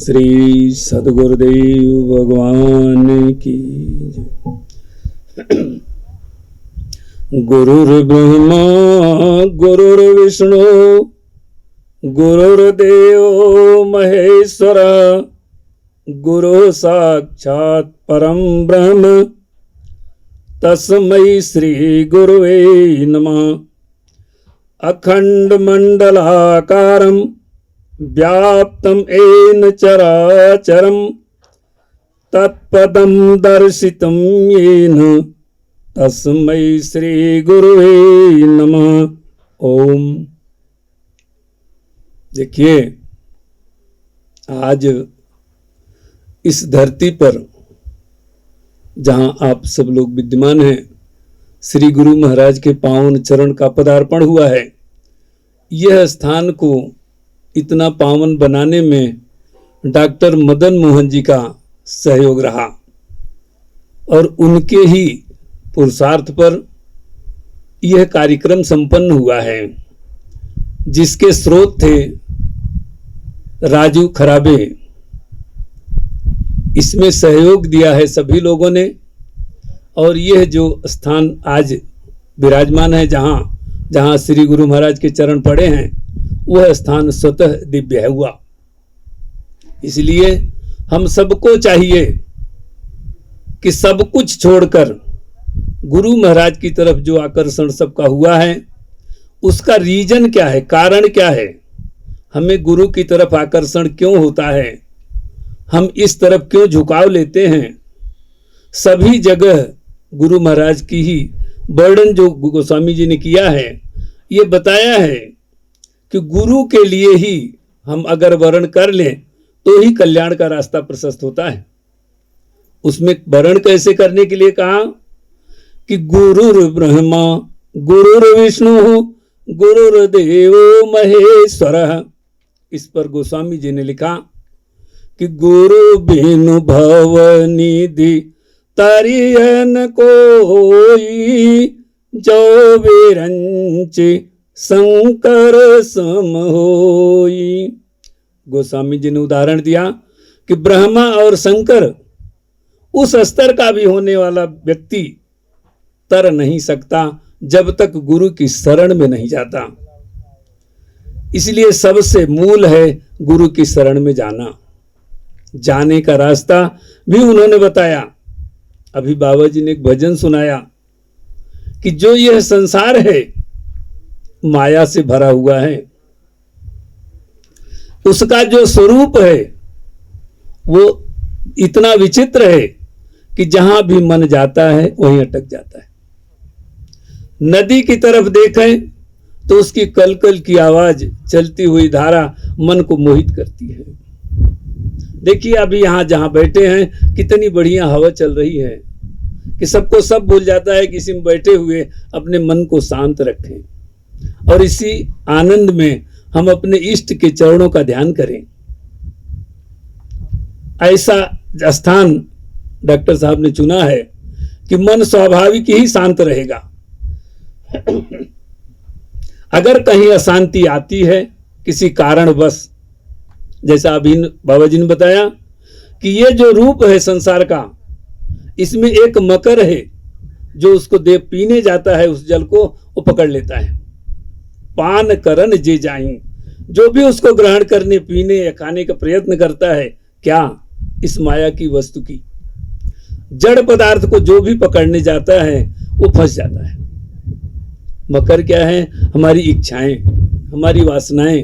श्री सद्गुरुदेव भगवान की जय। गुरुर्ब्रह्मा गुरुर्विष्णु गुरुर्देव महेश्वर गुरु साक्षात् परम ब्रह्म तस्मै श्री गुरुवे नमः। अखंड मंडलाकारं व्याप्तं येन चराचरं तत्पदं दर्शितं येन तस्मै श्री गुरुवे नमः। ओम। देखिए, आज इस धरती पर जहां आप सब लोग विद्यमान हैं, श्री गुरु महाराज के पावन चरण का पदार्पण हुआ है। यह स्थान को इतना पावन बनाने में डॉक्टर मदन मोहन जी का सहयोग रहा और उनके ही पुरुषार्थ पर यह कार्यक्रम संपन्न हुआ है, जिसके स्रोत थे राजू खराबे। इसमें सहयोग दिया है सभी लोगों ने और यह जो स्थान आज विराजमान है, जहां श्री गुरु महाराज के चरण पड़े हैं, वह स्थान स्वतः दिव्य हुआ। इसलिए हम सबको चाहिए कि सब कुछ छोड़कर गुरु महाराज की तरफ जो आकर्षण सबका हुआ है, उसका रीजन क्या है, कारण क्या है, हमें गुरु की तरफ आकर्षण क्यों होता है, हम इस तरफ क्यों झुकाव लेते हैं। सभी जगह गुरु महाराज की ही वर्णन जो गोस्वामी जी ने किया है, ये बताया है कि गुरु के लिए ही हम अगर वर्ण कर लें तो ही कल्याण का रास्ता प्रशस्त होता है। उसमें वर्ण कैसे करने के लिए कहा कि गुरुर् ब्रह्मा गुरुर्विष्णु गुरुर्देव महेश्वर। इस पर गोस्वामी जी ने लिखा कि गुरु बिनु भव निधि तरियन कोई, जो विरंच शंकर सम होई। गोस्वामी जी ने उदाहरण दिया कि ब्रह्मा और शंकर उस स्तर का भी होने वाला व्यक्ति तर नहीं सकता जब तक गुरु की शरण में नहीं जाता। इसलिए सबसे मूल है गुरु की शरण में जाना। जाने का रास्ता भी उन्होंने बताया। अभी बाबा जी ने एक भजन सुनाया कि जो यह संसार है माया से भरा हुआ है, उसका जो स्वरूप है वो इतना विचित्र है कि जहां भी मन जाता है वहीं अटक जाता है। नदी की तरफ देखें तो उसकी कलकल की आवाज, चलती हुई धारा मन को मोहित करती है। देखिए अभी यहां जहां बैठे हैं कितनी बढ़िया हवा चल रही है कि सबको सब भूल जाता है कि इसी में बैठे हुए अपने मन को शांत रखें और इसी आनंद में हम अपने इष्ट के चरणों का ध्यान करें। ऐसा स्थान डॉक्टर साहब ने चुना है कि मन स्वाभाविक ही शांत रहेगा। अगर कहीं अशांति आती है किसी कारणवश, जैसा अभी बाबा जी ने बताया कि ये जो रूप है संसार का, इसमें एक मकर है जो उसको दे पीने जाता है, उस जल को वो पकड़ लेता है। पान करन जे जाई, जो भी उसको ग्रहण करने पीने या खाने का प्रयत्न करता है, क्या इस माया की वस्तु की जड़ पदार्थ को जो भी पकड़ने जाता है वो फंस जाता है। मकर क्या है? हमारी इच्छाएं, हमारी वासनाएं,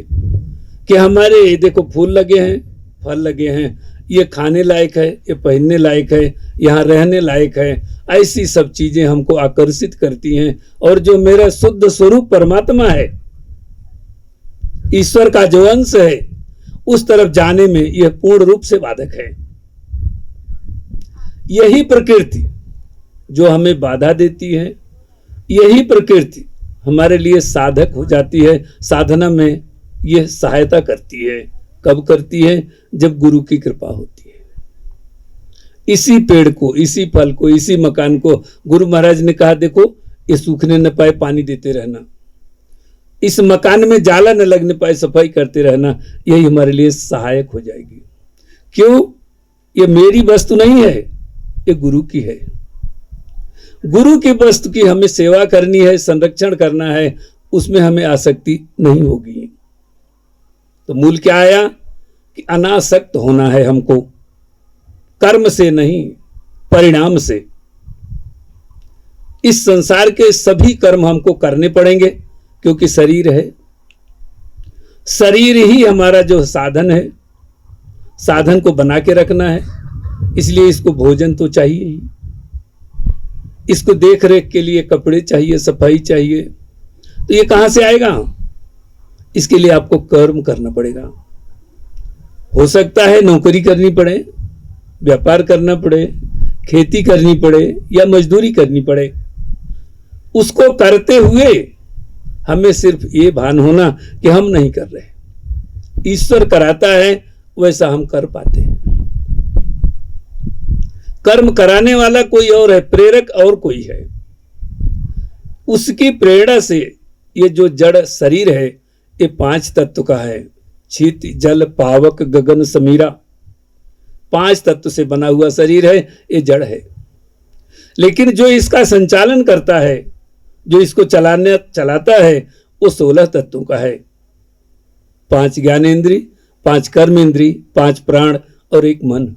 कि हमारे देखो फूल लगे हैं, फल लगे हैं, ये खाने लायक है, ये पहनने लायक है, यहाँ रहने लायक है। ऐसी सब चीजें हमको आकर्षित करती हैं और जो मेरा शुद्ध स्वरूप परमात्मा है, ईश्वर का जो अंश है, उस तरफ जाने में यह पूर्ण रूप से बाधक है। यही प्रकृति जो हमें बाधा देती है, यही प्रकृति हमारे लिए साधक हो जाती है। साधना में यह सहायता करती है। कब करती है? जब गुरु की कृपा होती है। इसी पेड़ को, इसी फल को, इसी मकान को गुरु महाराज ने कहा, देखो ये सूखने न पाए, पानी देते रहना। इस मकान में जाला न लगने पाए, सफाई करते रहना। यही हमारे लिए सहायक हो जाएगी। क्यों? ये मेरी वस्तु नहीं है, ये गुरु की है। गुरु की वस्तु की हमें सेवा करनी है, संरक्षण करना है, उसमें हमें आसक्ति नहीं होगी। तो मूल क्या आया कि अनासक्त होना है हमको, कर्म से नहीं, परिणाम से। इस संसार के सभी कर्म हमको करने पड़ेंगे, क्योंकि शरीर है। शरीर ही हमारा जो साधन है, साधन को बना के रखना है, इसलिए इसको भोजन तो चाहिए ही, इसको देख रेख के लिए कपड़े चाहिए, सफाई चाहिए। तो ये कहां से आएगा? इसके लिए आपको कर्म करना पड़ेगा। हो सकता है नौकरी करनी पड़े, व्यापार करना पड़े, खेती करनी पड़े या मजदूरी करनी पड़े। उसको करते हुए हमें सिर्फ ये भान होना कि हम नहीं कर रहे, ईश्वर कराता है, वैसा हम कर पाते हैं। कर्म कराने वाला कोई और है, प्रेरक और कोई है। उसकी प्रेरणा से ये जो जड़ शरीर है, ये 5 तत्व का है। छित, जल, पावक, गगन, समीरा, 5 तत्व से बना हुआ शरीर है, ये जड़ है। लेकिन जो इसका संचालन करता है, जो इसको चलाता है, वो 16 तत्वों का है। 5 ज्ञानेंद्री, 5 कर्मेंद्री, 5 प्राण और 1 मन।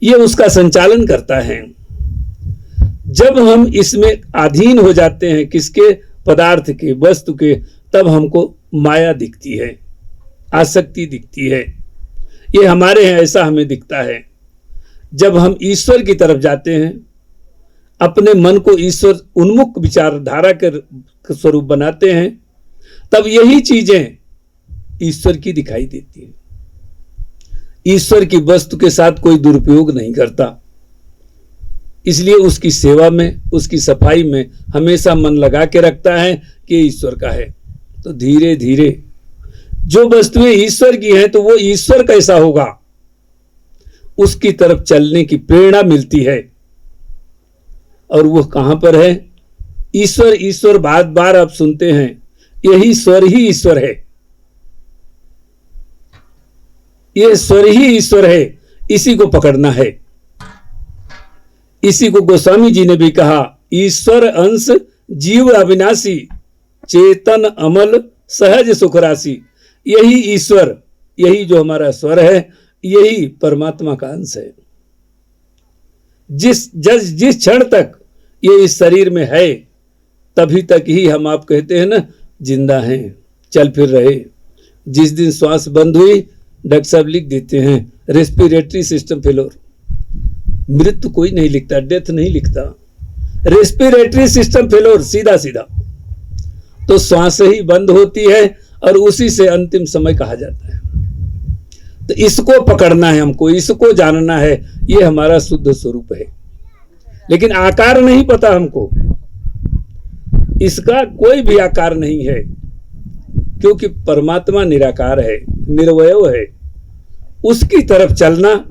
ये उसका संचालन करता है। जब हम इसमें अधीन हो जाते हैं, किसके? पदार्थ के, वस्तु के, तब हमको माया दिखती है, आसक्ति दिखती है। ये हमारे हैं ऐसा हमें दिखता है। जब हम ईश्वर की तरफ जाते हैं, अपने मन को ईश्वर उन्मुख विचारधारा के स्वरूप बनाते हैं, तब यही चीजें ईश्वर की दिखाई देती हैं। ईश्वर की वस्तु के साथ कोई दुरुपयोग नहीं करता, इसलिए उसकी सेवा में, उसकी सफाई में हमेशा मन लगा के रखता है कि ईश्वर का है। तो धीरे धीरे जो वस्तुएं ईश्वर की हैं, तो वो ईश्वर कैसा होगा, उसकी तरफ चलने की प्रेरणा मिलती है। और वो कहां पर है? ईश्वर ईश्वर बार बार आप सुनते हैं, यही स्वर ही ईश्वर है। ये स्वर ही ईश्वर है, इसी को पकड़ना है। इसी को गोस्वामी जी ने भी कहा, ईश्वर अंश जीव अविनाशी, चेतन अमल सहज सुख राशि। यही ईश्वर, यही जो हमारा स्वर है, यही परमात्मा का अंश है। जिस क्षण तक ये इस शरीर में है, तभी तक ही हम आप कहते हैं ना, जिंदा हैं, चल फिर रहे। जिस दिन श्वास बंद हुई, डॉक्टर साहब लिख देते हैं रेस्पिरेटरी सिस्टम फेलोर। मृत्यु कोई नहीं लिखता, डेथ नहीं लिखता, रेस्पिरेटरी सिस्टम फेलोर, सीधा सीधा। तो श्वास ही बंद होती है और उसी से अंतिम समय कहा जाता है। तो इसको पकड़ना है हमको, इसको जानना है, ये हमारा शुद्ध स्वरूप है। लेकिन आकार नहीं पता हमको, इसका कोई भी आकार नहीं है, क्योंकि परमात्मा निराकार है, निर्वयव है। उसकी तरफ चलना,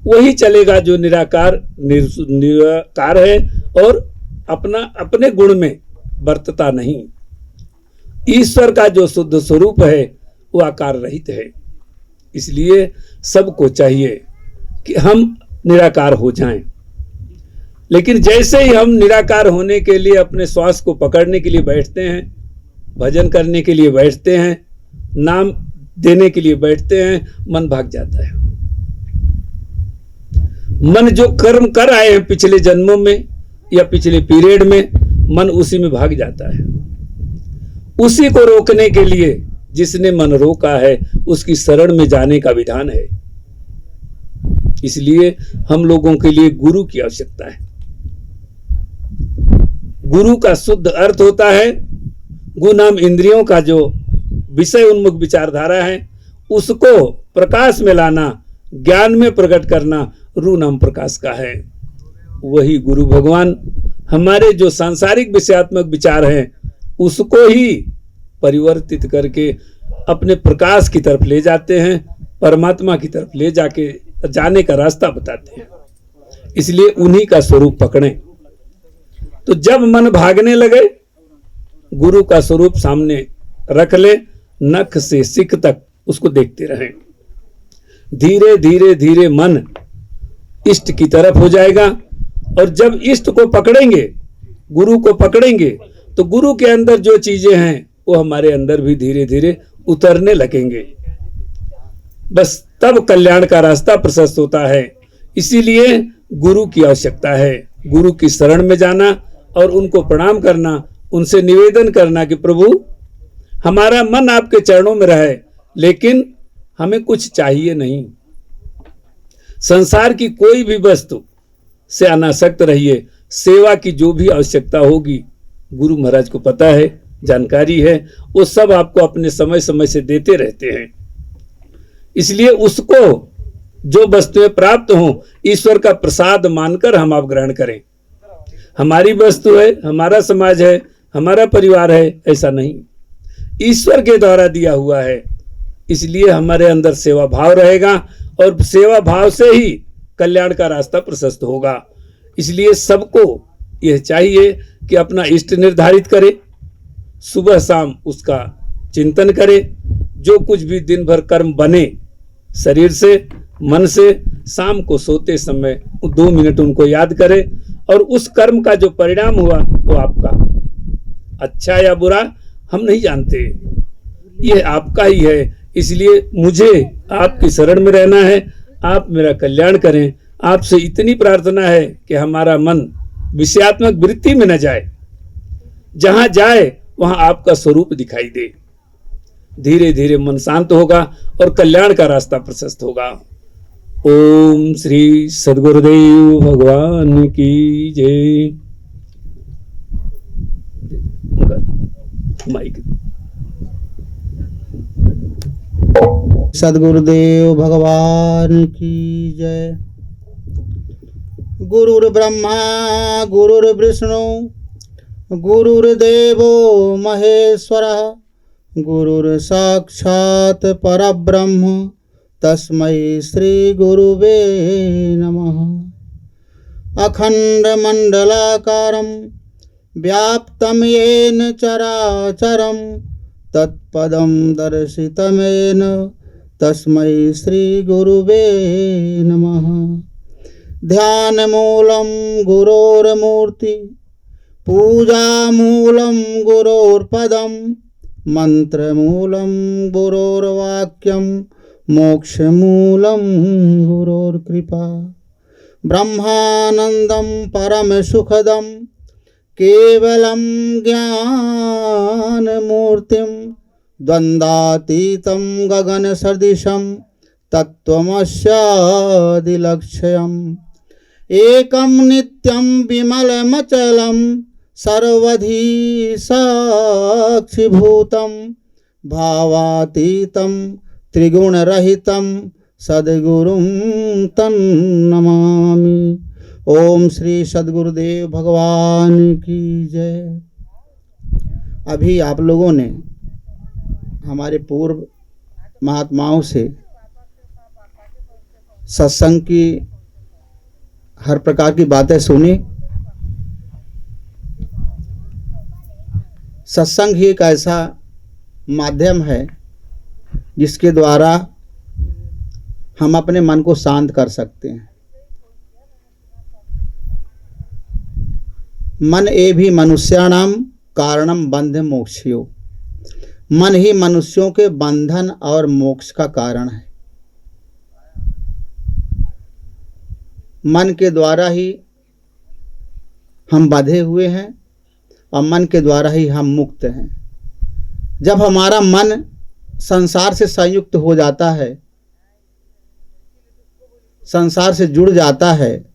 वही चलेगा जो निराकार है और अपने गुण में बरतता नहीं। ईश्वर का जो शुद्ध स्वरूप है, वो आकार रहित है। इसलिए सबको चाहिए कि हम निराकार हो जाएं। लेकिन जैसे ही हम निराकार होने के लिए अपने श्वास को पकड़ने के लिए बैठते हैं, भजन करने के लिए बैठते हैं, नाम देने के लिए बैठते हैं, मन भाग जाता है। मन जो कर्म कर आए हैं पिछले जन्मों में या पिछले पीरियड में, मन उसी में भाग जाता है। उसी को रोकने के लिए जिसने मन रोका है, उसकी शरण में जाने का विधान है। इसलिए हम लोगों के लिए गुरु की आवश्यकता है। गुरु का शुद्ध अर्थ होता है, गु नाम इंद्रियों का जो विषय उन्मुख विचारधारा है, उसको प्रकाश में लाना, ज्ञान में प्रकट करना, रू नाम प्रकाश का है। वही गुरु भगवान हमारे जो सांसारिक विषयात्मक विचार हैं, उसको ही परिवर्तित करके अपने प्रकाश की तरफ ले जाते हैं, परमात्मा की तरफ ले जाके जाने का रास्ता बताते हैं। इसलिए उन्हीं का स्वरूप पकड़ें। तो जब मन भागने लगे, गुरु का स्वरूप सामने रख ले, नख से सिख तक उसको देखते रहें। धीरे धीरे धीरे मन इष्ट की तरफ हो जाएगा। और जब इष्ट को पकड़ेंगे, गुरु को पकड़ेंगे, तो गुरु के अंदर जो चीजें हैं वो हमारे अंदर भी धीरे धीरे उतरने लगेंगे। बस तब कल्याण का रास्ता प्रशस्त होता है। इसीलिए गुरु की आवश्यकता है। गुरु की शरण में जाना और उनको प्रणाम करना, उनसे निवेदन करना कि प्रभु हमारा मन आपके चरणों में रहे, लेकिन हमें कुछ चाहिए नहीं। संसार की कोई भी वस्तु से अनासक्त रहिए। सेवा की जो भी आवश्यकता होगी, गुरु महाराज को पता है, जानकारी है, वो सब आपको अपने समय समय से देते रहते हैं। इसलिए उसको जो वस्तुएं प्राप्त हों, ईश्वर का प्रसाद मानकर हम आप ग्रहण करें। हमारी वस्तु है, हमारा समाज है, हमारा परिवार है, ऐसा नहीं, ईश्वर के द्वारा दिया हुआ है। इसलिए हमारे अंदर सेवा भाव रहेगा और सेवा भाव से ही कल्याण का रास्ता प्रशस्त होगा। इसलिए सबको यह चाहिए कि अपना इष्ट निर्धारित करे, सुबह शाम उसका चिंतन करे। जो कुछ भी दिन भर कर्म बने शरीर से, मन से, शाम को सोते समय 2 मिनट उनको याद करे और उस कर्म का जो परिणाम हुआ वो आपका अच्छा या बुरा हम नहीं जानते, ये आपका ही है। इसलिए मुझे आपकी शरण में रहना है, आप मेरा कल्याण करें। आपसे इतनी प्रार्थना है कि हमारा मन विषयात्मक वृत्ति में न जाए, जहां जाए वहां आपका स्वरूप दिखाई दे। धीरे धीरे मन शांत होगा और कल्याण का रास्ता प्रशस्त होगा। ओम श्री सद्गुरुदेव भगवान की जय। माइक। सद्गुरुदेव भगवान की जय। गुरुर्ब्रह्मा गुरुर्विष्णु गुरुर्देवो महेश्वरः गुरुर्साक्षात् परब्रह्म तस्मै श्री गुरुवे नमः। अखण्डमण्डलाकारं व्याप्तं येन चराचरं तत्पदं दर्शितमेन तस्मै श्री गुरुवे नमः। ध्यानमूलं गुरोर्मूर्ति पूजामूलं गुरोर्पदं मंत्रमूलं गुरोर्वाक्यं मोक्षमूलं गुरोर्कृपा। ब्रह्मानन्दं परमसुखदं केवलं ज्ञानमूर्तिं द्वन्द्वातीतं गगनसदृशं तत्त्वमस्यादिलक्ष्यम्। एकं नित्यं विमलमचलं सर्वधी साक्षिभूतं भावातीतं त्रिगुणरहितं सद्गुरुं तन्नमामि। ओम श्री सद्गुरुदेव भगवान की जय। अभी आप लोगों ने हमारे पूर्व महात्माओं से सत्संग की हर प्रकार की बातें सुनी। सत्संग ही एक ऐसा माध्यम है जिसके द्वारा हम अपने मन को शांत कर सकते हैं। मन ए भी मनुष्याणाम कारणम बंध मोक्षयो। मन ही मनुष्यों के बंधन और मोक्ष का कारण है। मन के द्वारा ही हम बंधे हुए हैं और मन के द्वारा ही हम मुक्त हैं। जब हमारा मन संसार से संयुक्त हो जाता है, संसार से जुड़ जाता है,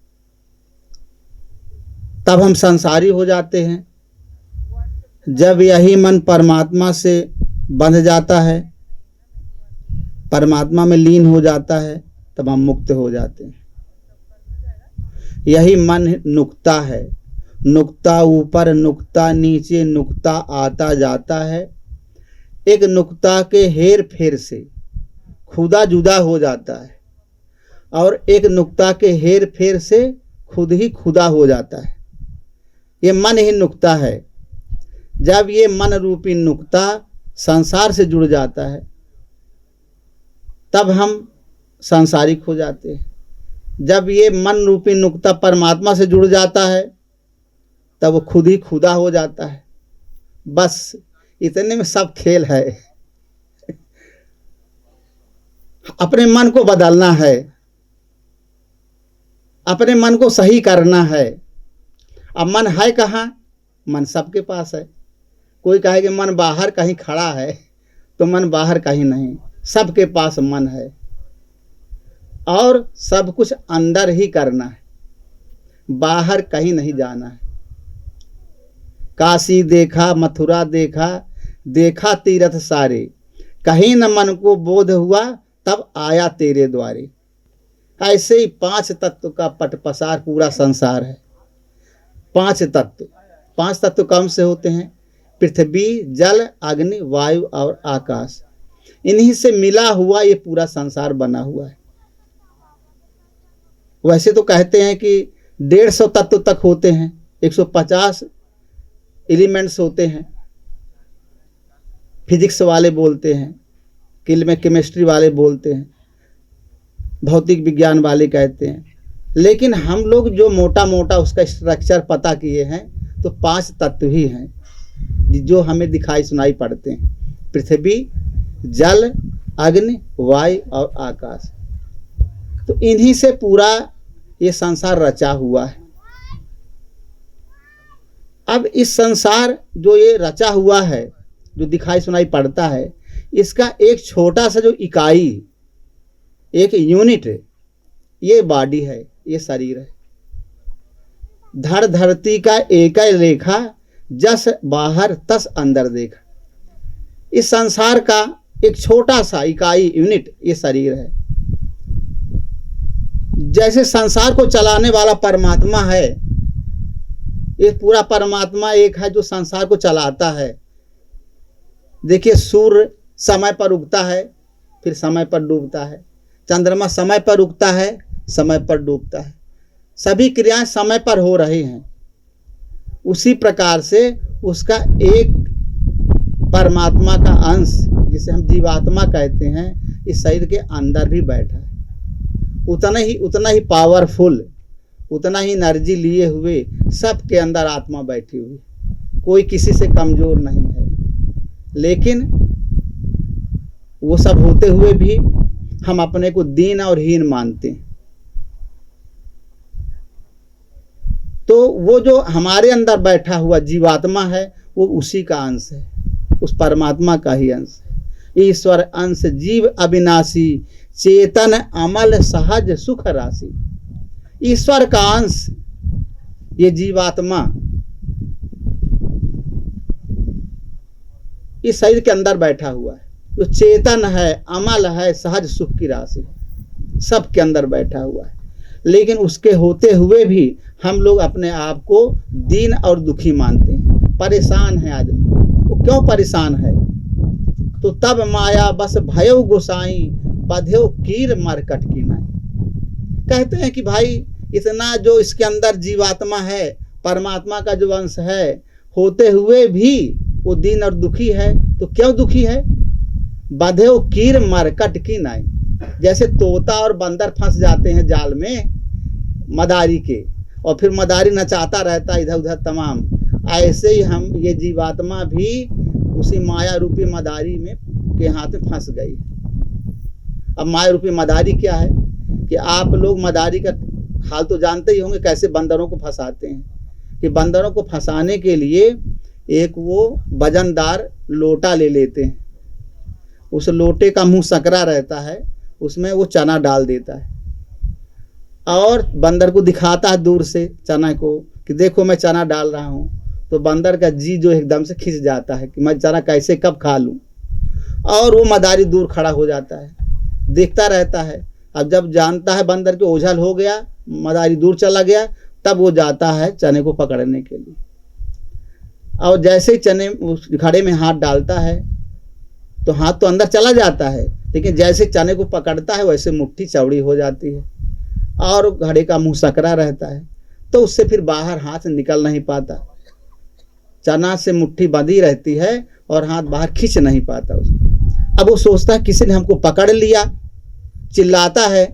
तब हम संसारी हो जाते हैं। जब यही मन परमात्मा से बंध जाता है, परमात्मा में लीन हो जाता है, तब हम मुक्त हो जाते हैं। यही मन नुक्ता है। नुक्ता ऊपर, नुक्ता नीचे, नुक्ता आता जाता है। एक नुक्ता के हेर फेर से खुदा जुदा हो जाता है और एक नुक्ता के हेर फेर से खुद ही खुदा हो जाता है। ये मन ही नुक्ता है। जब ये मन रूपी नुक्ता संसार से जुड़ जाता है, तब हम सांसारिक हो जाते हैं। जब ये मन रूपी नुक्ता परमात्मा से जुड़ जाता है तब वो खुद ही खुदा हो जाता है। बस इतने में सब खेल है। अपने मन को बदलना है, अपने मन को सही करना है। अब मन है कहाँ? मन सबके पास है। कोई कहे कि मन बाहर कहीं खड़ा है, तो मन बाहर कहीं नहीं, सबके पास मन है और सब कुछ अंदर ही करना है, बाहर कहीं नहीं जाना है। काशी देखा, मथुरा देखा, देखा तीर्थ सारे, कहीं न मन को बोध हुआ, तब आया तेरे द्वारे। ऐसे ही 5 तत्व का पट पसार पूरा संसार है। 5 तत्व, 5 तत्व कौन से होते हैं? पृथ्वी, जल, अग्नि, वायु और आकाश। इन्हीं से मिला हुआ ये पूरा संसार बना हुआ है। वैसे तो कहते हैं कि 150 तत्व तक होते हैं, 150 एलिमेंट्स होते हैं। फिजिक्स वाले बोलते हैं, केमिस्ट्री वाले बोलते हैं, भौतिक विज्ञान वाले कहते हैं। लेकिन हम लोग जो मोटा मोटा उसका स्ट्रक्चर पता किए हैं तो 5 तत्व ही हैं जो हमें दिखाई सुनाई पड़ते हैं। पृथ्वी, जल, अग्नि, वायु और आकाश। तो इन्हीं से पूरा ये संसार रचा हुआ है। अब इस संसार जो ये रचा हुआ है, जो दिखाई सुनाई पड़ता है, इसका एक छोटा सा जो इकाई, एक यूनिट, ये बॉडी है, ये शरीर है। धड़ धरती का एक रेखा, जस बाहर तस अंदर देखा। इस संसार का एक छोटा सा इकाई, यूनिट, ये शरीर है। जैसे संसार को चलाने वाला परमात्मा है, ये पूरा परमात्मा एक है जो संसार को चलाता है। देखिए, सूर्य समय पर उगता है, फिर समय पर डूबता है। चंद्रमा समय पर उगता है, समय पर डूबता है। सभी क्रियाएं समय पर हो रही हैं। उसी प्रकार से उसका एक परमात्मा का अंश, जिसे हम जीवात्मा कहते हैं, इस शरीर के अंदर भी बैठा है। उतना ही पावरफुल, उतना ही एनर्जी लिए हुए सबके अंदर आत्मा बैठी हुई। कोई किसी से कमजोर नहीं है। लेकिन वो सब होते हुए भी हम अपने को दीन और हीन मानते हैं। तो वो जो हमारे अंदर बैठा हुआ जीवात्मा है, वो उसी का अंश है, उस परमात्मा का ही अंश है। ईश्वर अंश जीव अविनाशी, चेतन अमल सहज सुख राशि। ईश्वर का अंश ये जीवात्मा इस शरीर के अंदर बैठा हुआ है, जो चेतन है, अमल है, सहज सुख की राशि, सब के अंदर बैठा हुआ है। लेकिन उसके होते हुए भी हम लोग अपने आप को दीन और दुखी मानते हैं। परेशान है आदमी। वो क्यों परेशान है? तो तब माया बस भयो गोसाई, बध्यो कीर मरकट की नाई। कहते हैं कि भाई इतना जो इसके अंदर जीवात्मा है, परमात्मा का जो अंश है, होते हुए भी वो दीन और दुखी है। तो क्यों दुखी है? बध्यो कीर मरकट की नाई। जैसे तोता और बंदर फंस जाते हैं जाल में मदारी के, और फिर मदारी नचाता रहता इधर उधर तमाम, ऐसे ही हम ये जीवात्मा भी उसी माया रूपी मदारी में के हाथ में फंस गई। अब माया रूपी मदारी क्या है कि आप लोग मदारी का हाल तो जानते ही होंगे, कैसे बंदरों को फंसाते हैं। कि बंदरों को फंसाने के लिए एक वो वजनदार लोटा ले लेते हैं, उस लोटे का मुंह सकरा रहता है, उसमें वो चना डाल देता है और बंदर को दिखाता है दूर से चना को कि देखो मैं चना डाल रहा हूँ। तो बंदर का जी जो एकदम से खिंच जाता है कि मैं चना कैसे कब खा लूँ, और वो मदारी दूर खड़ा हो जाता है, देखता रहता है। अब जब जानता है बंदर के ओझल हो गया, मदारी दूर चला गया, तब वो जाता है चने को पकड़ने के लिए। और जैसे ही चने उस घड़े में हाथ डालता है तो हाथ तो अंदर चला जाता है, लेकिन जैसे चने को पकड़ता है वैसे मुट्ठी चौड़ी हो जाती है और घड़े का मुंह सकरा रहता है, तो उससे फिर बाहर हाथ निकल नहीं पाता। चना से मुट्ठी बंधी रहती है और हाथ बाहर खींच नहीं पाता उसको। अब वो सोचता है किसी ने हमको पकड़ लिया, चिल्लाता है,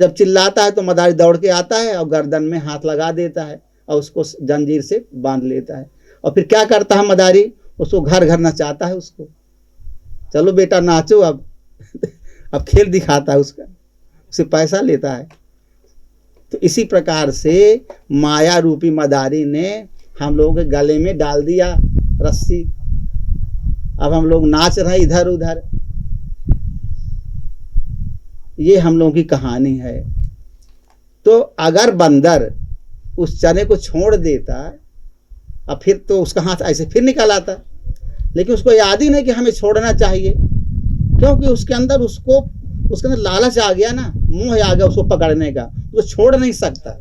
जब चिल्लाता है तो मदारी दौड़ के आता है और गर्दन में हाथ लगा देता है और उसको जंजीर से बांध लेता है। और फिर क्या करता है मदारी, उसको घर घर नचाता है उसको, चलो बेटा नाचो अब अब खेल दिखाता है उसका, उससे पैसा लेता है। तो इसी प्रकार से माया रूपी मदारी ने हम लोगों के गले में डाल दिया रस्सी। अब हम लोग नाच रहे इधर उधर। ये हम लोगों की कहानी है। तो अगर बंदर उस चने को छोड़ देता और फिर तो उसका हाथ ऐसे फिर निकल आता, लेकिन उसको याद ही नहीं कि हमें छोड़ना चाहिए, क्योंकि उसके अंदर लालच आ गया ना, मोह आ गया उसको पकड़ने का, वो छोड़ नहीं सकता।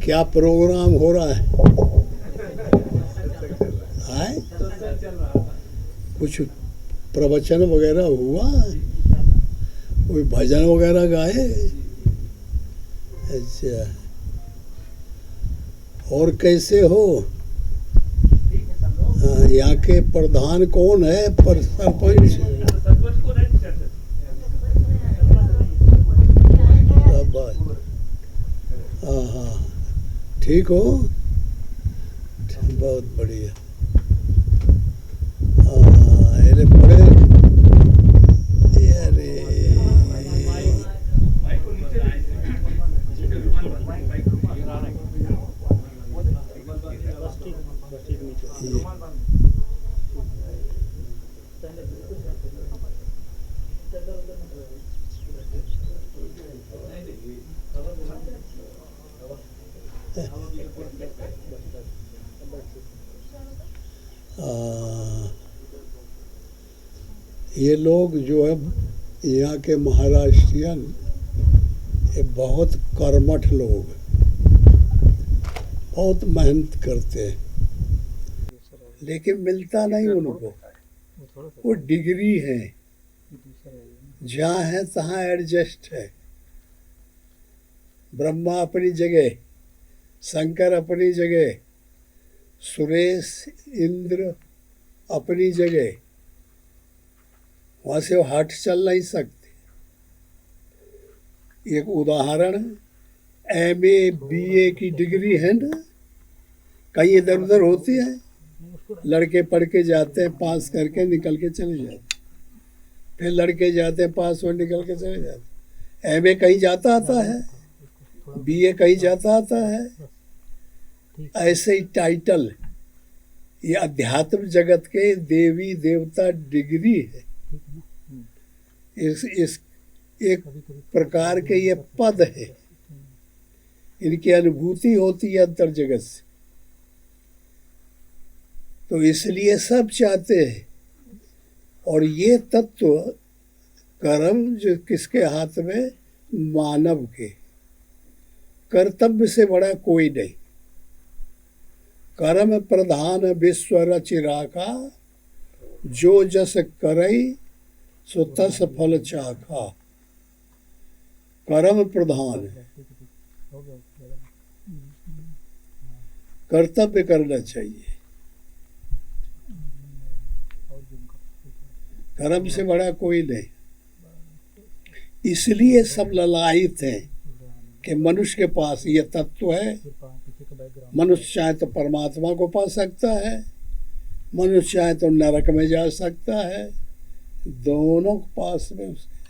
क्या प्रोग्राम हो रहा है? कुछ प्रवचन वगैरह हुआ? कोई भजन वगैरह गाए? अच्छा, और कैसे हो? यहाँ के प्रधान कौन है? पर सरपंच? हाँ, ठीक हो? बहुत बढ़िया। अरे बड़े अरे ये लोग जो है यहाँ के महाराष्ट्रियन, ये बहुत कर्मठ लोग, बहुत मेहनत करते हैं, लेकिन मिलता नहीं उनको। वो डिग्री है, जहाँ है तहाँ एडजस्ट है। ब्रह्मा अपनी जगह, शंकर अपनी जगह, सुरेश इंद्र अपनी जगह, वहाँ से वो हट चल नहीं सकते। एक उदाहरण, MA BA की डिग्री है ना, कहीं इधर उधर होती है, लड़के पढ़ के जाते हैं, पास करके निकल के चले जाते, फिर लड़के जाते हैं, पास हो निकल के चले जाते। MA कहीं जाता आता है, BA कहीं जाता आता है। ऐसे ही टाइटल, ये अध्यात्म जगत के देवी देवता डिग्री है। इस एक प्रकार के ये पद है, इनकी अनुभूति होती है अंतर जगत से। तो इसलिए सब चाहते हैं। और ये तत्व कर्म जो किसके हाथ में? मानव के। कर्तव्य से बड़ा कोई नहीं। कर्म प्रधान विश्व रच राखा, जो जस करई सो तस फल चाखा। कर्म प्रधान है, कर्तव्य करना चाहिए। कर्म से बड़ा कोई नहीं। इसलिए सब ललायित हैं कि मनुष्य के पास ये तत्व है। मनुष्य चाहे तो परमात्मा को पा सकता है, मनुष्य चाहे तो नरक में जा सकता है, दोनों के पास में उसके।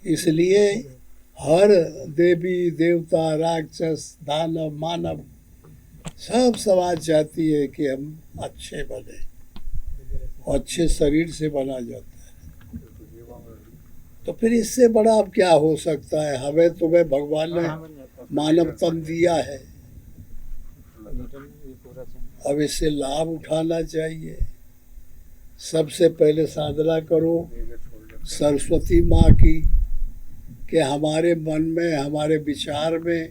इसलिए हर देवी देवता राक्षस दानव मानव सब समाज चाहती है कि हम अच्छे बने, और अच्छे शरीर से बना जाता है। तो फिर इससे बड़ा अब क्या हो सकता है? हमें तुम्हें भगवान ने मानव तन दिया है, अब इससे लाभ उठाना चाहिए। सबसे पहले साधना करो सरस्वती माँ की, कि हमारे मन में, हमारे विचार में,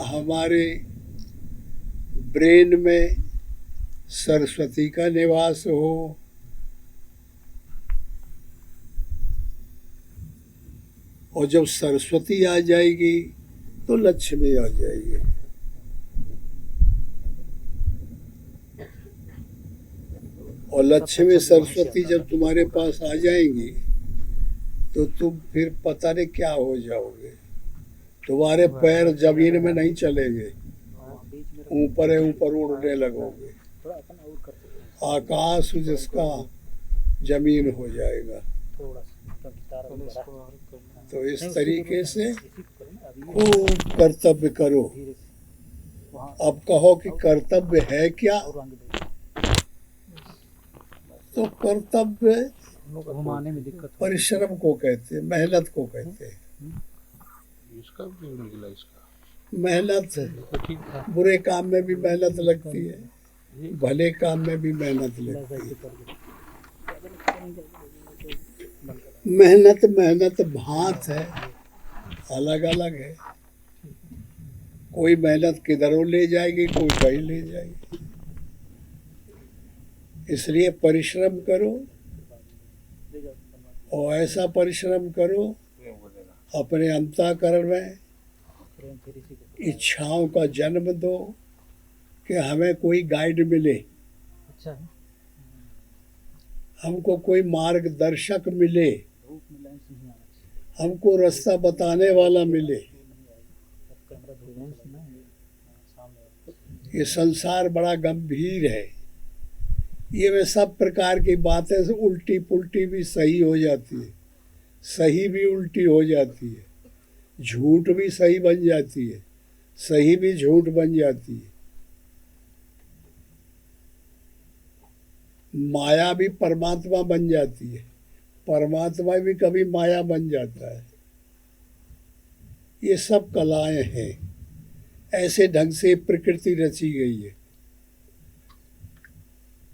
हमारे ब्रेन में सरस्वती का निवास हो। और जब सरस्वती आ जाएगी तो लक्ष्मी आ जाएगी। और लक्ष्मी सरस्वती जब तुम्हारे पास आ जाएंगी तो तुम फिर पता नहीं क्या हो जाओगे। तुम्हारे पैर जमीन में नहीं चलेंगे, ऊपर ऊपर उड़ने लगोगे। आकाश जिसका जमीन हो जाएगा। तो इस तरीके से खूब कर्तव्य करो। अब कहो कि कर्तव्य है क्या? तो कर्तव्य परिश्रम को कहते हैं, मेहनत को कहते हैं। मेहनत है, बुरे काम में भी मेहनत लगती है, भले काम में भी मेहनत लगती है। मेहनत भांत है, अलग अलग है। कोई मेहनत किधरों ले जाएगी, कोई कहीं ले जाएगी। इसलिए परिश्रम करो, और ऐसा परिश्रम करो अपने अंतःकरण में इच्छाओं का जन्म दो कि हमें कोई गाइड मिले, हमको कोई मार्गदर्शक मिले, हमको रास्ता बताने वाला मिले। ये संसार बड़ा गंभीर है। ये में सब प्रकार की बातें से उल्टी पुल्टी भी सही हो जाती है, सही भी उल्टी हो जाती है, झूठ भी सही बन जाती है, सही भी झूठ बन जाती है। माया भी परमात्मा बन जाती है, परमात्मा भी कभी माया बन जाता है। ये सब कलाएं हैं, ऐसे ढंग से प्रकृति रची गई है।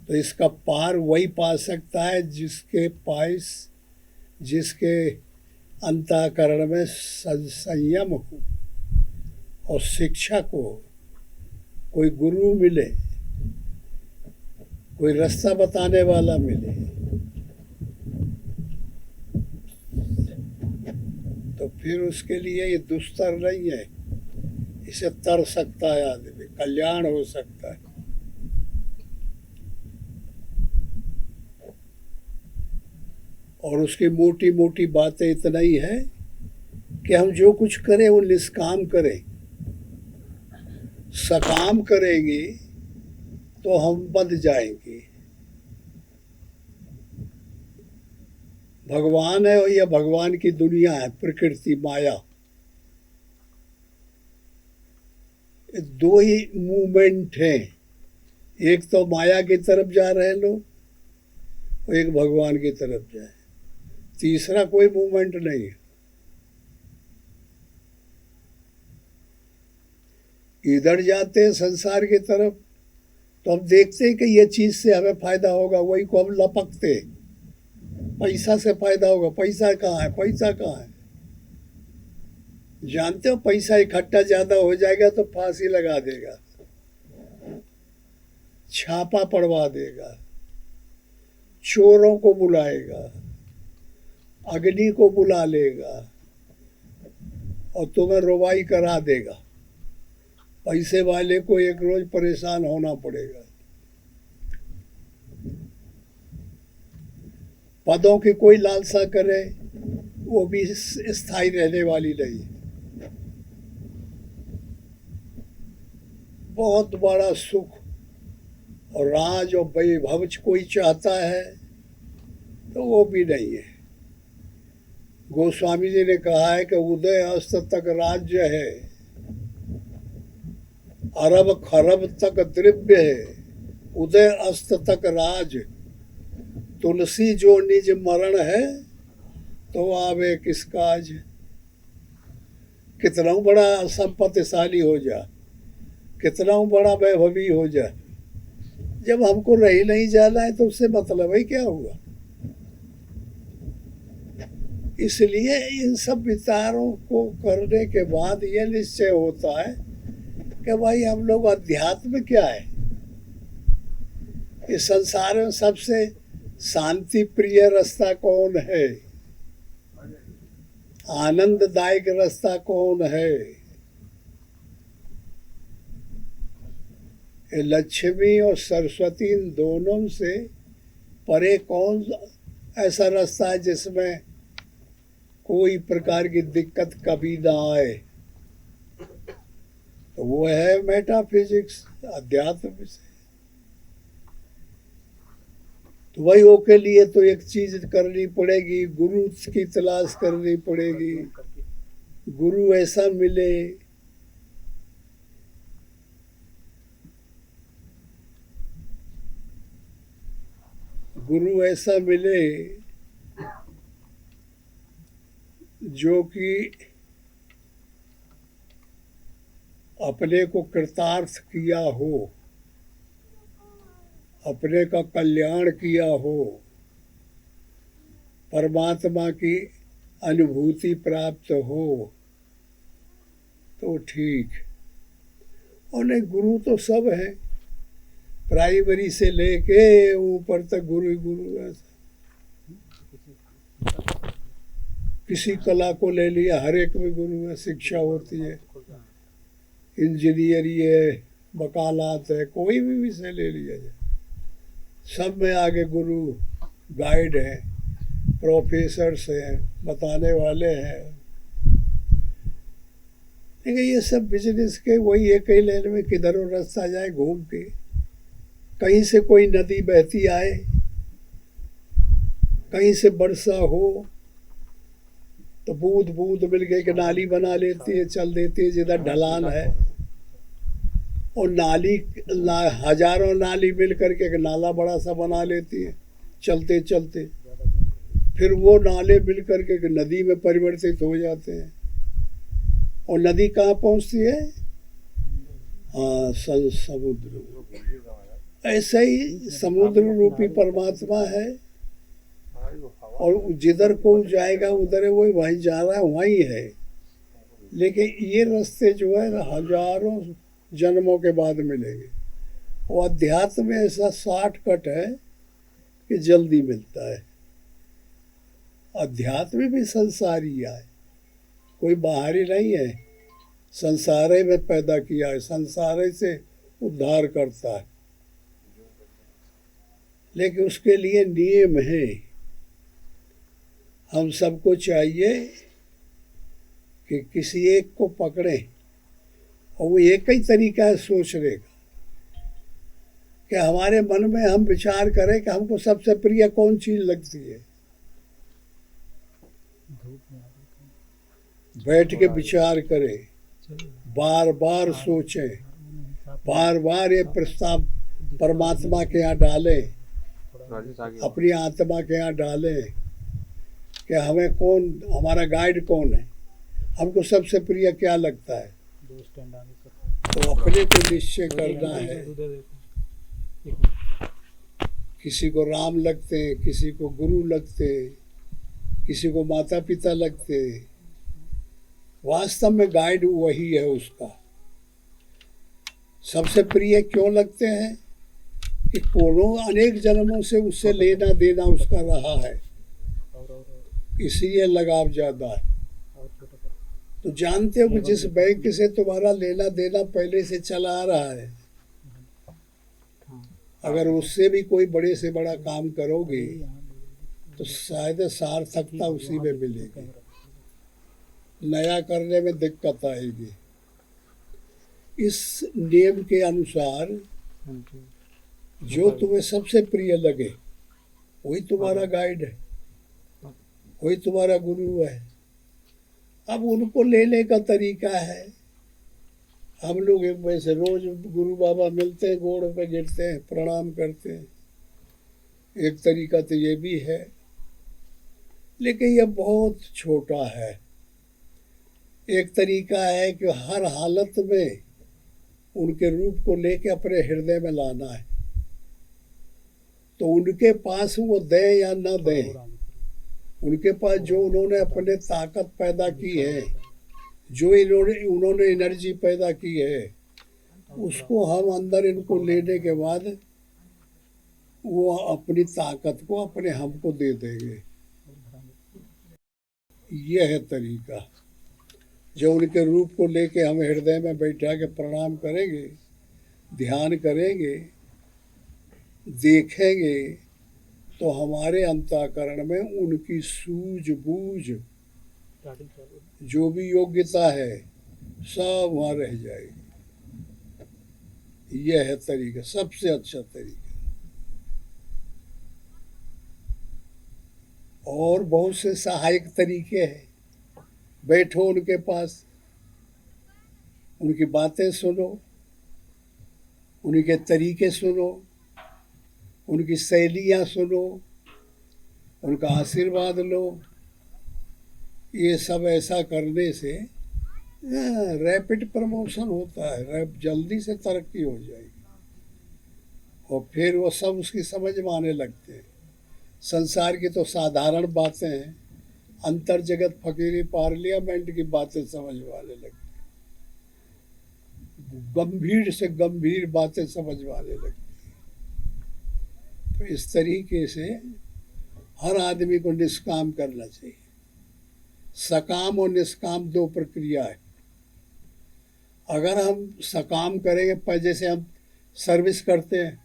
तो इसका पार वही पा सकता है जिसके पास, जिसके अंतःकरण में संयम हो और शिक्षक हो, कोई गुरु मिले, कोई रास्ता बताने वाला मिले। तो फिर उसके लिए ये दुस्तर नहीं है, इसे तर सकता है आदमी, कल्याण हो सकता है। और उसकी मोटी मोटी बातें इतना ही है कि हम जो कुछ करें वो निष्काम करें। सकाम करेंगे तो हम बंध जाएंगे। भगवान है और यह भगवान की दुनिया है, प्रकृति माया। दो ही मूवमेंट हैं, एक तो माया की तरफ जा रहे हैं लोग और एक भगवान की तरफ जाए, तीसरा कोई मूवमेंट नहीं है। इधर जाते हैं संसार की तरफ तो हम देखते हैं कि ये चीज से हमें फायदा होगा, वही को हम लपकते। पैसा से फायदा होगा, पैसा कहाँ है, पैसा कहाँ है। जानते हो पैसा इकट्ठा ज्यादा हो जाएगा तो फांसी लगा देगा, छापा पड़वा देगा, चोरों को बुलाएगा, अग्नि को बुला लेगा और तुम्हें रुबाई करा देगा। पैसे वाले को एक रोज परेशान होना पड़ेगा। पदों की कोई लालसा करे वो भी स्थायी रहने वाली नहीं। बहुत बड़ा सुख और राज और वैभव कोई चाहता है तो वो भी नहीं है। गोस्वामी जी ने कहा है कि उदय अस्त तक राज्य है, अरब खरब तक द्रव्य है, उदय अस्त तक राज, तुलसी जो निज मरण है तो आवे किस काज। कितना बड़ा संपत्तिशाली हो जा, कितना बड़ा वैभवी हो जा, जब हमको रही नहीं जाना है तो उससे मतलब ही क्या हुआ। इसलिए इन सब विचारों को करने के बाद यह निश्चय होता है कि भाई हम लोग अध्यात्म क्या है। इस संसार में सबसे शांति प्रिय रास्ता कौन है, आनंददायक रास्ता कौन है। ये लक्ष्मी और सरस्वती इन दोनों से परे कौन ऐसा रास्ता है जिसमें कोई प्रकार की दिक्कत कभी ना आए। तो वो है मेटाफिजिक्स, अध्यात्म से। तो वही वो के लिए तो एक चीज करनी पड़ेगी, गुरु की तलाश करनी पड़ेगी। गुरु ऐसा मिले गुरु ऐसा मिले जो कि अपने को कृतार्थ किया हो, अपने का कल्याण किया हो, परमात्मा की अनुभूति प्राप्त हो तो ठीक। और नहीं, गुरु तो सब है, प्राइमरी से लेके ऊपर तक गुरु ही गुरु है। किसी कला को ले लिया, हर एक में गुरु है। शिक्षा होती है, इंजीनियरी है, वकालत है, कोई भी विषय ले लिया जाए, सब में आगे गुरु गाइड है, प्रोफेसर्स हैं, बताने वाले हैं। लेकिन ये सब बिजनेस के वही एक ही लाइन में किधरों रास्ता जाए घूम के, कहीं से कोई नदी बहती आए, कहीं से वर्षा हो तो बूंद बूंद मिल के एक नाली बना लेती है, चल देती है जिधर ढलान है। और नाली हजारों नाली मिल करके एक नाला बड़ा सा बना लेती है चलते चलते। फिर वो नाले मिल करके एक नदी में परिवर्तित हो जाते हैं। और नदी कहाँ पहुँचती है? हाँ, समुद्र। ऐसे ही समुद्र रूपी परमात्मा है, और जिधर को जाएगा उधर है, वही वहीं जा रहा है, वहीं है। लेकिन ये रास्ते जो है हजारों जन्मों के बाद मिलेंगे। और अध्यात्म में ऐसा शॉर्टकट है कि जल्दी मिलता है। अध्यात्म भी संसारी है, कोई बाहरी नहीं है, संसार में पैदा किया है, संसार से उद्धार करता है। लेकिन उसके लिए नियम है। हम सबको चाहिए कि किसी एक को पकड़े, और वो एक ही तरीका है सोचने का कि हमारे मन में हम विचार करें कि हमको सबसे प्रिय कौन चीज लगती है। बैठ के विचार करें, बार बार सोचें, बार बार ये प्रस्ताव परमात्मा के यहाँ डालें, अपनी आत्मा के यहाँ डालें कि हमें कौन, हमारा गाइड कौन है, हमको सबसे प्रिय क्या लगता है। तो अपने को निश्चय करना है। किसी को राम लगते हैं, किसी को गुरु लगते हैं, किसी को माता पिता लगते हैं, वास्तव में गाइड वही है उसका। सबसे प्रिय क्यों लगते हैं कि कोरों अनेक जन्मों से उससे लेना देना उसका रहा है, इसलिए लगाव ज्यादा है। तो जानते हो कि जिस बैंक से तुम्हारा लेना देना पहले से चला आ रहा है, अगर उससे भी कोई बड़े से बड़ा काम करोगे तो शायद सार्थकता उसी में मिलेगी, नया करने में दिक्कत आएगी। इस नियम के अनुसार जो तुम्हें सबसे प्रिय लगे वही तुम्हारा गाइड है, वही तुम्हारा गुरु है। अब उनको लेने का तरीका है, हम लोग एक वैसे रोज गुरु बाबा मिलते हैं, गोड़ पे गिरते हैं, प्रणाम करते हैं, एक तरीका तो ये भी है, लेकिन यह बहुत छोटा है। एक तरीका है कि हर हालत में उनके रूप को लेके अपने हृदय में लाना है। तो उनके पास वो दें या न दें, उनके पास जो उन्होंने अपने ताकत पैदा की है, जो उन्होंने एनर्जी पैदा की है, उसको हम अंदर इनको लेने के बाद वो अपनी ताकत को अपने हमको दे देंगे। यह है तरीका। जो उनके रूप को लेके हम हृदय में बैठा के प्रणाम करेंगे, ध्यान करेंगे, देखेंगे, तो हमारे अंतःकरण में उनकी सूझबूझ जो भी योग्यता है सब वहाँ रह जाएगी। यह है तरीका, सबसे अच्छा तरीका। और बहुत से सहायक तरीके हैं। बैठो उनके पास, उनकी बातें सुनो, उनके तरीके सुनो, उनकी शैलियाँ सुनो, उनका आशीर्वाद लो। ये सब ऐसा करने से रैपिड प्रमोशन होता है, जल्दी से तरक्की हो जाएगी और फिर वो सब उसकी समझ में आने लगते हैं। संसार की तो साधारण बातें हैं, अंतर जगत फकीरी पार्लियामेंट की बातें समझ में आने लगती, गंभीर से गंभीर बातें समझ में आने लगती। तो इस तरीके से हर आदमी को निष्काम करना चाहिए। सकाम और निष्काम दो प्रक्रिया है। अगर हम सकाम करेंगे, जैसे हम सर्विस करते हैं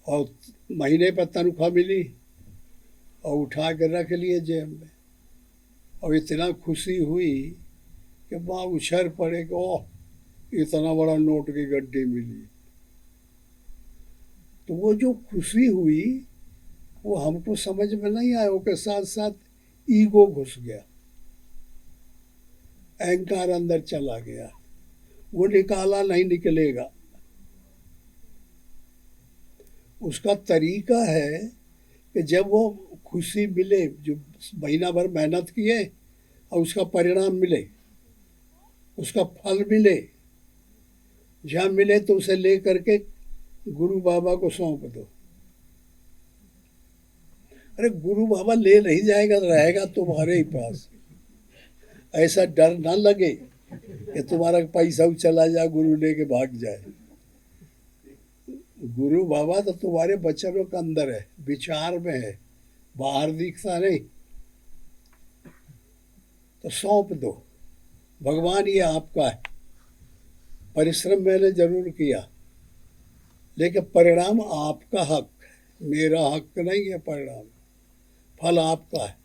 और महीने पर तनख्वाह मिली और उठा कर रख लिए जेब में, और इतना खुशी हुई कि वहाँ उछल पड़े कि ओह इतना बड़ा नोट की गड्डी मिली। तो वो जो खुशी हुई वो हमको समझ में नहीं आया, उसके साथ साथ ईगो घुस गया, अहंकार अंदर चला गया, वो निकाला नहीं निकलेगा। उसका तरीका है कि जब वो खुशी मिले, जो महीना भर मेहनत किए और उसका परिणाम मिले, उसका फल मिले, जहाँ मिले तो उसे ले करके गुरु बाबा को सौंप दो। अरे गुरु बाबा ले नहीं जाएगा, रहेगा तुम्हारे ही पास। ऐसा डर ना लगे कि तुम्हारा पैसा चला जाए, गुरु लेके भाग जाए। गुरु बाबा तो तुम्हारे बच्चों के अंदर है, विचार में है, बाहर दिखता नहीं। तो सौंप दो, भगवान ये आपका है। परिश्रम मैंने जरूर किया, लेकिन परिणाम आपका हक, मेरा हक नहीं है। परिणाम, फल आपका है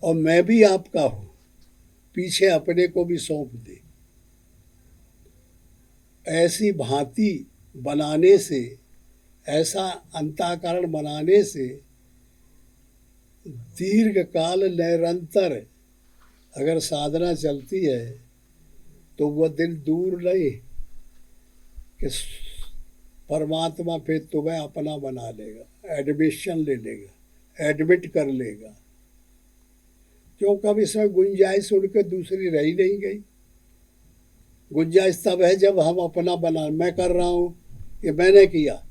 और मैं भी आपका हूं। पीछे अपने को भी सौंप दे। ऐसी भांति बनाने से, ऐसा अंतःकरण बनाने से दीर्घ काल निरंतर अगर साधना चलती है तो वह दिन दूर नहीं कि परमात्मा फिर तुम्हें अपना बना लेगा, एडमिशन ले लेगा, एडमिट कर लेगा। क्यों? कब इसमें गुंजाइश उनके दूसरी रही नहीं गई। गुंजाइश तब है जब हम अपना बना, मैं कर रहा हूँ, ये मैंने किया,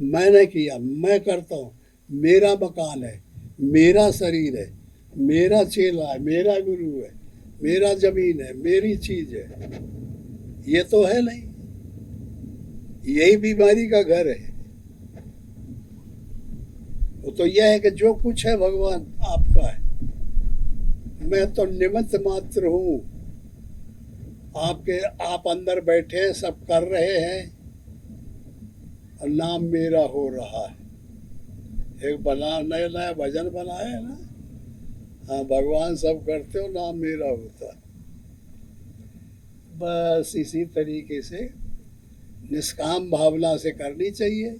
मैंने किया, मैं करता हूँ, मेरा मकान है, मेरा शरीर है, मेरा चेला है, मेरा गुरु है, मेरा जमीन है, मेरी चीज है, ये तो है नहीं। यही बीमारी का घर है। वो तो यह है कि जो कुछ है भगवान आपका है, मैं तो निमित्त मात्र हूँ। आप अंदर बैठे हैं, सब कर रहे हैं और नाम मेरा हो रहा है। एक नया नया भजन बनाया है ना, हाँ, भगवान सब करते हो, नाम मेरा होता है। बस इसी तरीके से निष्काम भावना से करनी चाहिए।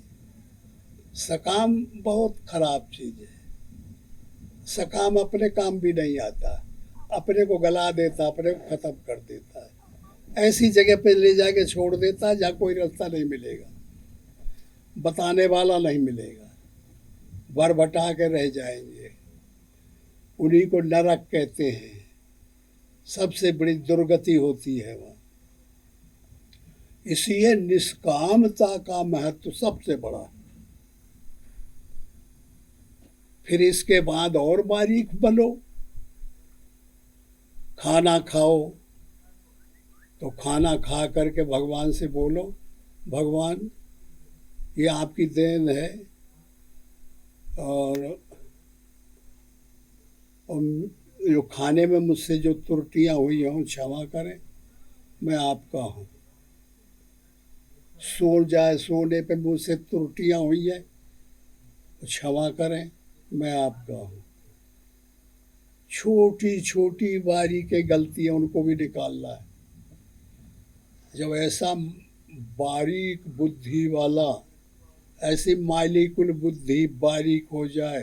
सकाम बहुत खराब चीज है। सकाम अपने काम भी नहीं आता, अपने को गला देता, अपने को खत्म कर देता है, ऐसी जगह पे ले जाके छोड़ देता है जहाँ कोई रास्ता नहीं मिलेगा, बताने वाला नहीं मिलेगा, बरबटा के रह जाएंगे। उन्हीं को नरक कहते हैं, सबसे बड़ी दुर्गति होती है वहाँ। इसलिए निष्कामता का महत्व सबसे बड़ा है। फिर इसके बाद और बारीक बनो। खाना खाओ तो खाना खा करके भगवान से बोलो, भगवान ये आपकी देन है और जो खाने में मुझसे जो त्रुटियां हुई हों क्षमा करें, मैं आपका हूँ। सोने पे मुझसे त्रुटियां हुई है तो क्षमा करें, मैं आपका हूँ। छोटी छोटी बारीक गलतियां उनको भी निकालना है। जब ऐसा बारीक बुद्धि वाला, ऐसी मालिकुल बुद्धि बारीक हो जाए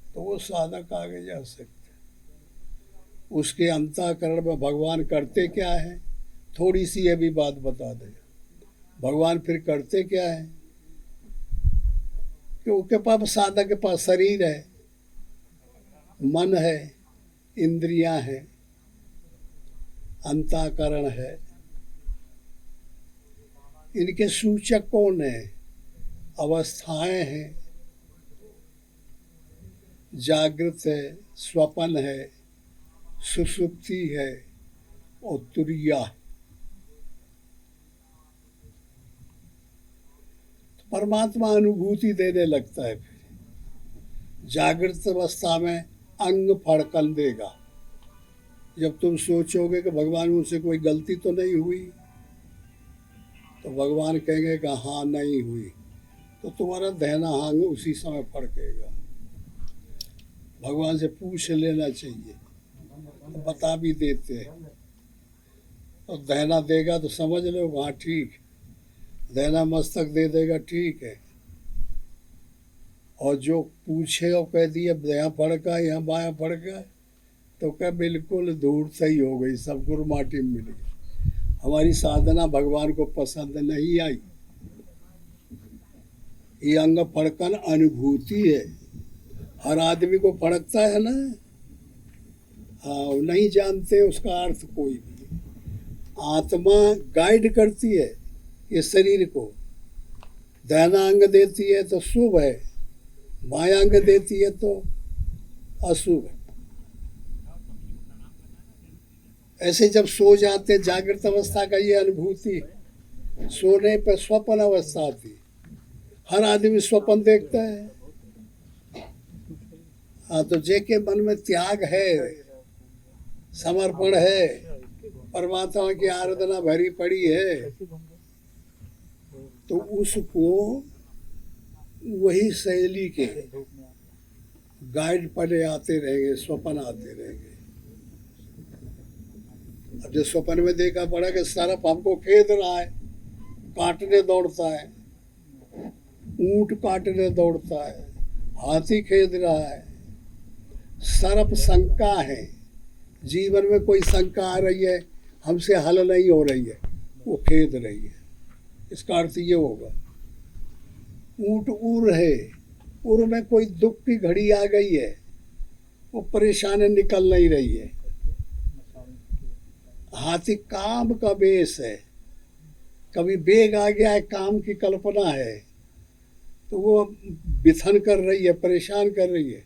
तो वो साधक आगे जा सकते। उसके अंतःकरण में भगवान करते क्या है, थोड़ी सी ये भी बात बता देगा। भगवान फिर करते क्या है कि उसके पास, साधक के पास शरीर है, मन है, इंद्रियां हैं, अंतःकरण है। इनके सूचक कौन है? अवस्थाएं हैं, जागृत है, स्वप्न है, सुषुप्ति है और तुरिया है। परमात्मा अनुभूति देने लगता है। फिर जागृत अवस्था में अंग फड़कन देगा। जब तुम सोचोगे कि भगवान मुझसे कोई गलती तो नहीं हुई, तो भगवान कहेंगे कि हाँ नहीं हुई, तो तुम्हारा दहना अंग उसी समय फड़केगा। भगवान से पूछ लेना चाहिए, तो बता भी देते हैं। तो दहना देगा तो समझ लो हाँ ठीक, दहना मस्तक दे देगा ठीक है। और जो पूछे और कह दिया यहाँ फड़का यहाँ बायां फड़का, तो क्या बिल्कुल धूल सही हो गई, सब गुरु माटी में मिल गई। हमारी साधना भगवान को पसंद नहीं आई। ये अंग फड़कन अनुभूति है, हर आदमी को फड़कता है ना। हाँ, नहीं जानते उसका अर्थ कोई भी। आत्मा गाइड करती है ये शरीर को, दाहिना अंग देती है तो शुभ है, बायां अंग देती है तो अशुभ है। ऐसे जब सो जाते, जागृत अवस्था का ये अनुभूति, सोने पे स्वप्न अवस्था आती। हर आदमी स्वप्न देखता है। हाँ, तो जेके मन में त्याग है, समर्पण है, परमात्मा की आराधना भरी पड़ी है, तो उसको वही शैली के गाइड पड़े आते रहेंगे, स्वप्न आते रहेंगे। अब जो स्वप्न में देखा पड़ा कि सर्प हमको खेद रहा है, काटने दौड़ता है, ऊंट काटने दौड़ता है, हाथी खेद रहा है, सर्प शंका है, जीवन में कोई शंका आ रही है, हमसे हल नहीं हो रही है, वो खेद रही है। इसका अर्थ ये होगा। ऊंट उड़ है, उड़ में कोई दुख की घड़ी आ गई है, वो परेशान निकल नहीं रही है। हाथी काम का बेस है, कभी बेग आ गया है, काम की कल्पना है, तो वो बिथन कर रही है, परेशान कर रही है।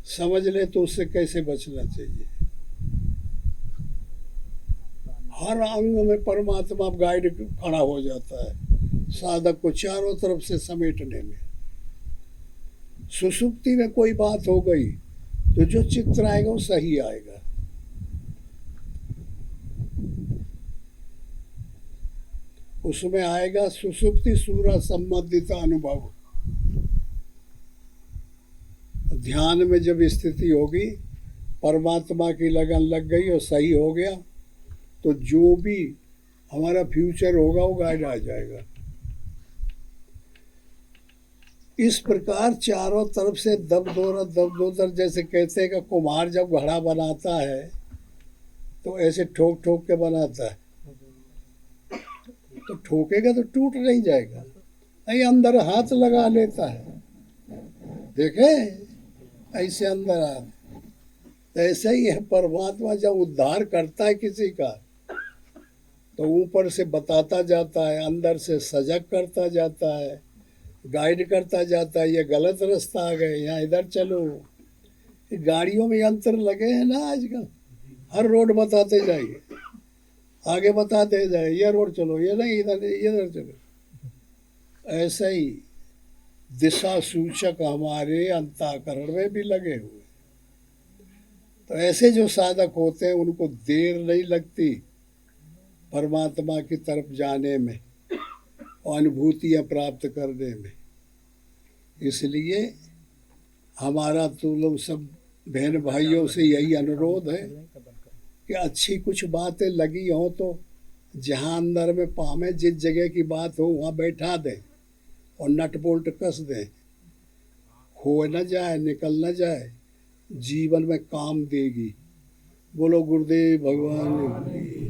समझ ले तो उससे कैसे बचना चाहिए। हर अंग में परमात्मा गाइड खड़ा हो जाता है साधक को चारों तरफ से समेटने में। सुसुप्ति में कोई बात हो गई तो जो चित्र आएगा वो सही आएगा। उसमें आएगा सुसुप्ति सूरा संबंधित अनुभव। ध्यान में जब स्थिति होगी, परमात्मा की लगन लग गई और सही हो गया, तो जो भी हमारा फ्यूचर होगा वो गाइड आ जाएगा। इस प्रकार चारों तरफ से दब जैसे कहते हैं कि कुम्हार जब घड़ा बनाता है तो ऐसे ठोक ठोक के बनाता है, तो ठोकेगा तो टूट नहीं जाएगा, नहीं अंदर हाथ लगा लेता है, देखे ऐसे अंदर हाथ। ऐसे ही है परमात्मा, जब उद्धार करता है किसी का तो ऊपर से बताता जाता है, अंदर से सजग करता जाता है, गाइड करता जाता है, ये गलत रास्ता आ गए, यहाँ इधर चलो। गाड़ियों में यंत्र लगे हैं ना आजकल, हर रोड बताते जाइए, आगे बताते जाए, ये रोड चलो, ये नहीं इधर चलो। ऐसे ही दिशा सूचक हमारे अंतःकरण में भी लगे हुए। तो ऐसे जो साधक होते हैं उनको देर नहीं लगती परमात्मा की तरफ जाने में और अनुभूतियाँ प्राप्त करने में। इसलिए हमारा तो लोग सब बहन भाइयों से यही अनुरोध है कि अच्छी कुछ बातें लगी हों तो जहाँ अंदर में पावे, जिस जगह की बात हो वहाँ बैठा दें और नट बोल्ट कस दें, खो न जाए, निकल न जाए, जीवन में काम देगी। बोलो गुरुदेव भगवान की।